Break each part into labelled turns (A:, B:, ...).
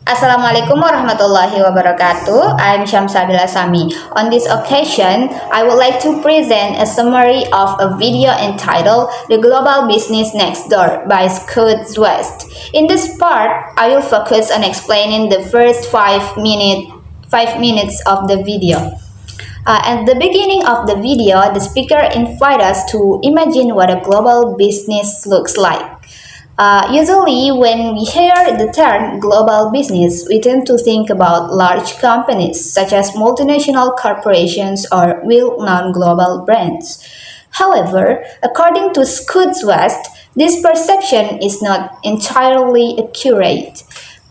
A: Assalamualaikum warahmatullahi wabarakatuh. I'm Syamsabila Sami. On this occasion, I would like to present a summary of a video entitled The Global Business Next Door by Szwast. In this part, I will focus on explaining the first 5 minutes of the video. At the beginning of the video, the speaker invites us to imagine what a global business looks like. Usually, when we hear the term global business, we tend to think about large companies such as multinational corporations or well known global brands. However, according to Szwast, this perception is not entirely accurate.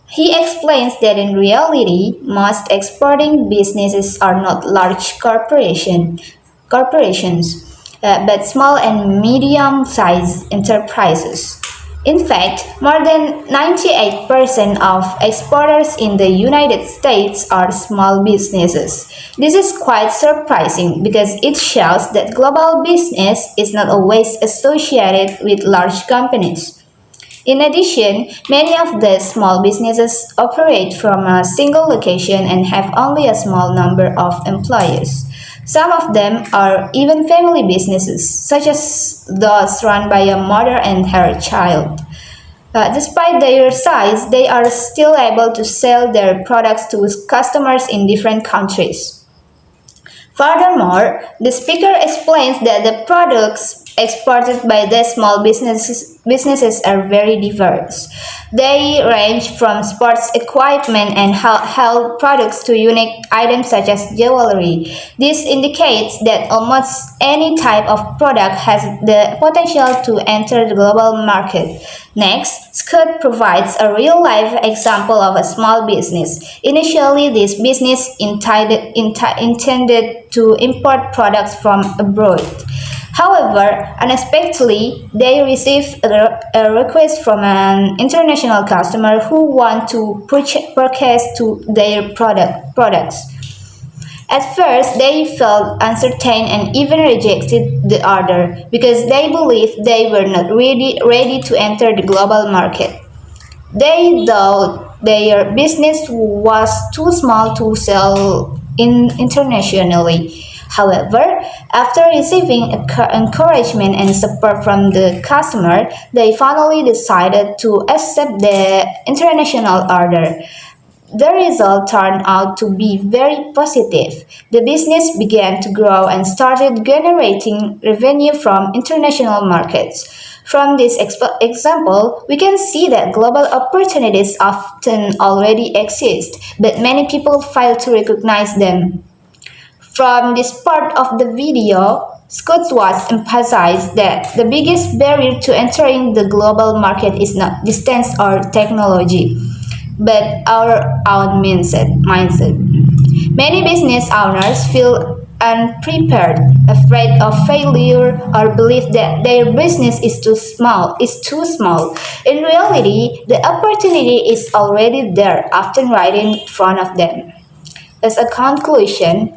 A: He explains that in reality, most exporting businesses are not large corporations, but small and medium-sized enterprises. In fact, more than 98% of exporters in the United States are small businesses. This is quite surprising because it shows that global business is not always associated with large companies. In addition, many of the small businesses operate from a single location and have only a small number of employees. Some of them are even family businesses, such as those run by a mother and her child. Despite their size, they are still able to sell their products to customers in different countries. Furthermore, the speaker explains that the products exported by the small businesses are very diverse. They range from sports equipment and health products to unique items such as jewelry. This indicates that almost any type of product has the potential to enter the global market. Next, Scott provides a real-life example of a small business. Initially, this business intended to import products from abroad. However, unexpectedly, they received a request from an international customer who want to purchase to their products. At first, they felt uncertain and even rejected the order because they believed they were not ready to enter the global market. They thought their business was too small to sell internationally. However, after receiving encouragement and support from the customer, they finally decided to accept the international order. The result turned out to be very positive. The business began to grow and started generating revenue from international markets. From this example, we can see that global opportunities often already exist, but many people fail to recognize them. From this part of the video, Scott Watts emphasized that the biggest barrier to entering the global market is not distance or technology, but our own mindset. Many business owners feel unprepared, afraid of failure, or believe that their business is too small. In reality, the opportunity is already there, often right in front of them. As a conclusion,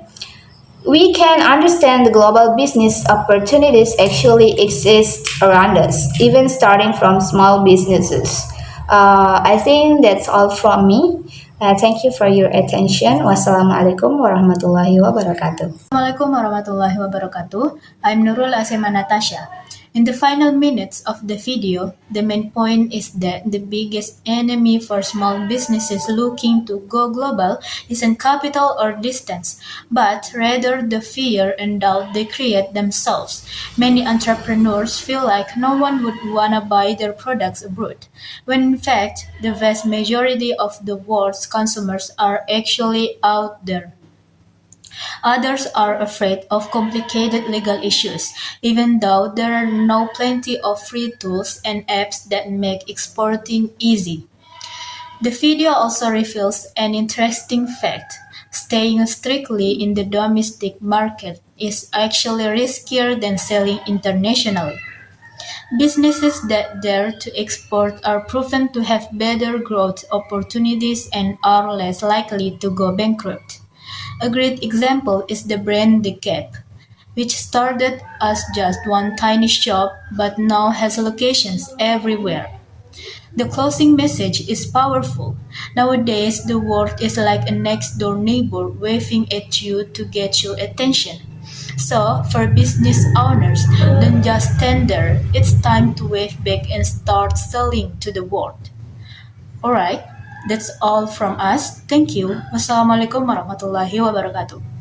A: we can understand the global business opportunities actually exist around us, even starting from small businesses. I think that's all from me. Thank you for your attention. Wassalamualaikum warahmatullahi wabarakatuh.
B: Assalamualaikum warahmatullahi wabarakatuh. I'm Nurul Asema Natasha. In the final minutes of the video, the main point is that the biggest enemy for small businesses looking to go global isn't capital or distance, but rather the fear and doubt they create themselves. Many entrepreneurs feel like no one would wanna buy their products abroad, when in fact, the vast majority of the world's consumers are actually out there. Others are afraid of complicated legal issues, even though there are now plenty of free tools and apps that make exporting easy. The video also reveals an interesting fact. Staying strictly in the domestic market is actually riskier than selling internationally. Businesses that dare to export are proven to have better growth opportunities and are less likely to go bankrupt. A great example is the brand The Gap, which started as just one tiny shop but now has locations everywhere. The closing message is powerful. Nowadays, the world is like a next door neighbor waving at you to get your attention. So, for business owners, don't just stand there. It's time to wave back and start selling to the world. Alright, that's all from us. Thank you. Wassalamualaikum warahmatullahi wabarakatuh.